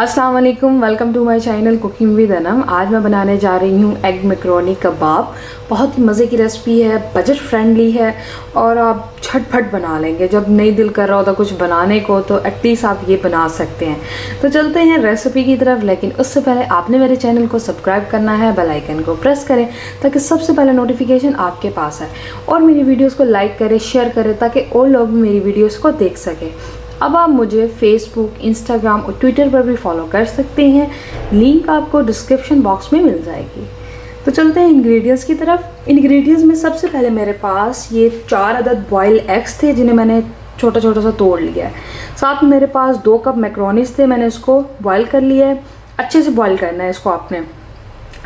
अस्सलाम वालेकुम, welcome to my channel cooking with Anam. आज मैं बनाने जा रही हूँ एग मैक्रोनी कबाब। बहुत ही मज़े की रेसिपी है, बजट फ्रेंडली है और आप झटपट बना लेंगे। जब नहीं दिल कर रहा होता कुछ बनाने को तो एटलीस्ट आप ये बना सकते हैं। तो चलते हैं रेसिपी की तरफ, लेकिन उससे पहले आपने मेरे चैनल को सब्सक्राइब करना है, बेल आइकन को प्रेस करें ताकि सबसे पहले नोटिफिकेशन आपके पास आए और मेरी वीडियोज़ को लाइक करें, शेयर करें ताकि और लोग भी मेरी वीडियोज़ को देख सकें। अब आप मुझे फेसबुक, इंस्टाग्राम और ट्विटर पर भी फॉलो कर सकते हैं, लिंक आपको डिस्क्रिप्शन बॉक्स में मिल जाएगी। तो चलते हैं इंग्रेडिएंट्स की तरफ। इंग्रेडिएंट्स में सबसे पहले मेरे पास ये 4 अदद बॉयल एग्स थे जिन्हें मैंने छोटा छोटा सा तोड़ लिया है। साथ में मेरे पास 2 कप मैक्रोनीस थे, मैंने इसको बॉयल कर लिया है। अच्छे से बॉयल करना है इसको आपने।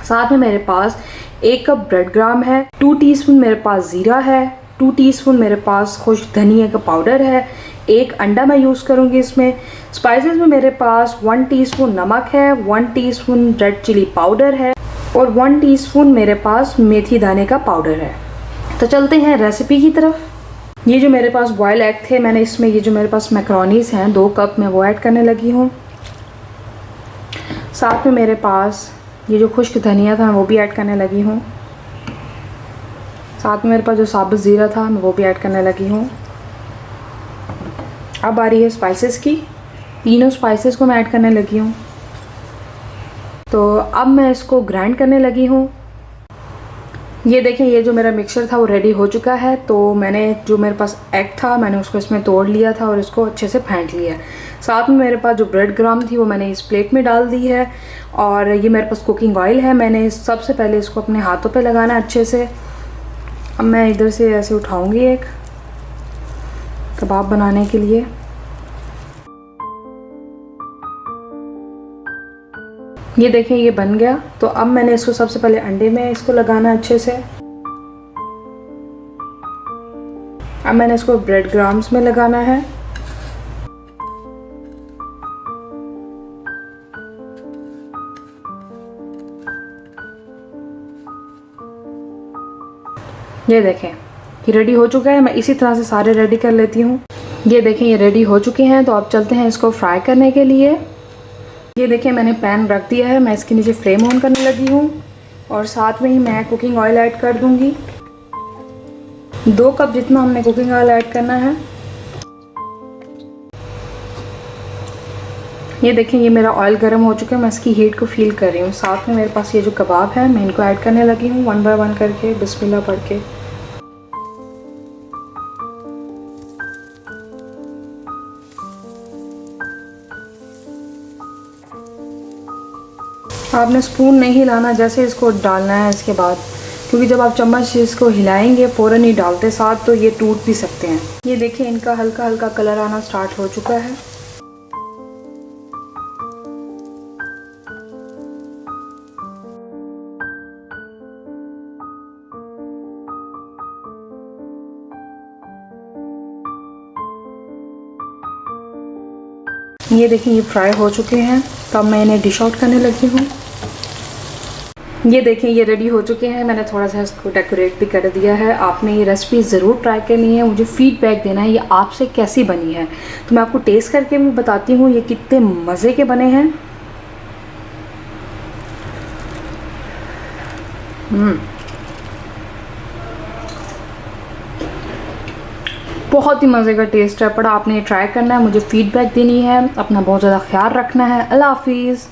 साथ में मेरे पास 1 कप ब्रेड ग्राम है, 2 टीस्पून मेरे पास ज़ीरा है, 2 टीस्पून मेरे पास खुश्क धनिया का पाउडर है, 1 अंडा मैं यूज़ करूँगी इसमें। स्पाइसेस में मेरे पास 1 टीस्पून नमक है, 1 टीस्पून रेड चिली पाउडर है और 1 टीस्पून मेरे पास मेथी दाने का पाउडर है। तो चलते हैं रेसिपी की तरफ। ये जो मेरे पास बॉयल एग थे, मैंने इसमें ये जो मेरे पास मैक्रोनीस हैं 2 कप में वो ऐड करने लगी हूँ। साथ में मेरे पास ये जो खुश्क धनिया था वो भी ऐड करने लगी हूँ। साथ में मेरे पास जो साबुत ज़ीरा था मैं वो भी ऐड करने लगी हूँ। अब आ रही है स्पाइसेस की। तीनों स्पाइसेस को मैं ऐड करने लगी हूँ। तो अब मैं इसको ग्राइंड करने लगी हूँ। ये देखें, ये जो मेरा मिक्सचर था वो रेडी हो चुका है। तो मैंने जो मेरे पास एग था मैंने उसको इसमें तोड़ लिया था और इसको अच्छे से फेंट लिया। साथ में मेरे पास जो ब्रेड ग्राम थी वो मैंने इस प्लेट में डाल दी है। और ये मेरे पास कुकिंग ऑयल है, मैंने सबसे पहले इसको अपने हाथों पे लगाना अच्छे से। अब मैं इधर से ऐसे उठाऊंगी एक कबाब बनाने के लिए। ये देखें, ये बन गया। तो अब मैंने इसको सबसे पहले अंडे में इसको लगाना अच्छे से। अब मैंने इसको ब्रेड ग्राम्स में लगाना है। ये देखें, ये रेडी हो चुका है। मैं इसी तरह से सारे रेडी कर लेती हूँ। ये देखें, ये रेडी हो चुके हैं। तो अब चलते हैं इसको फ्राई करने के लिए। ये देखें, मैंने पैन रख दिया है, मैं इसके नीचे फ्लेम ऑन करने लगी हूँ और साथ में ही मैं कुकिंग ऑयल ऐड कर दूँगी। 2 कप जितना हमने कुकिंग ऑयल ऐड करना है। ये देखें, ये मेरा ऑयल गर्म हो चुका है, मैं इसकी हीट को फील कर रही हूँ। साथ में मेरे पास ये जो कबाब है मैं इनको ऐड करने लगी हूँ 1 बाय 1 करके, बिस्मिल्लाह पढ़ के। आपने स्पून नहीं हिलाना, जैसे इसको डालना है इसके बाद, क्योंकि जब आप चम्मच इसको हिलाएंगे फ़ौरन ही डालते साथ तो ये टूट भी सकते हैं। ये देखिए, इनका हल्का हल्का कलर आना स्टार्ट हो चुका है। ये देखिए, ये फ्राई हो चुके हैं। तो अब मैं इन्हें डिश आउट करने लगी हूँ। ये देखें, ये रेडी हो चुके हैं। मैंने थोड़ा सा इसको डेकोरेट भी कर दिया है। आपने ये रेसिपी ज़रूर ट्राई करनी है, मुझे फीडबैक देना है ये आपसे कैसी बनी है। तो मैं आपको टेस्ट करके भी बताती हूँ ये कितने मज़े के बने हैं। बहुत ही मज़े का टेस्ट है, पर आपने ट्राई करना है, मुझे फीडबैक देनी है। अपना बहुत ज़्यादा ख्याल रखना है। अल्लाह हाफिज़।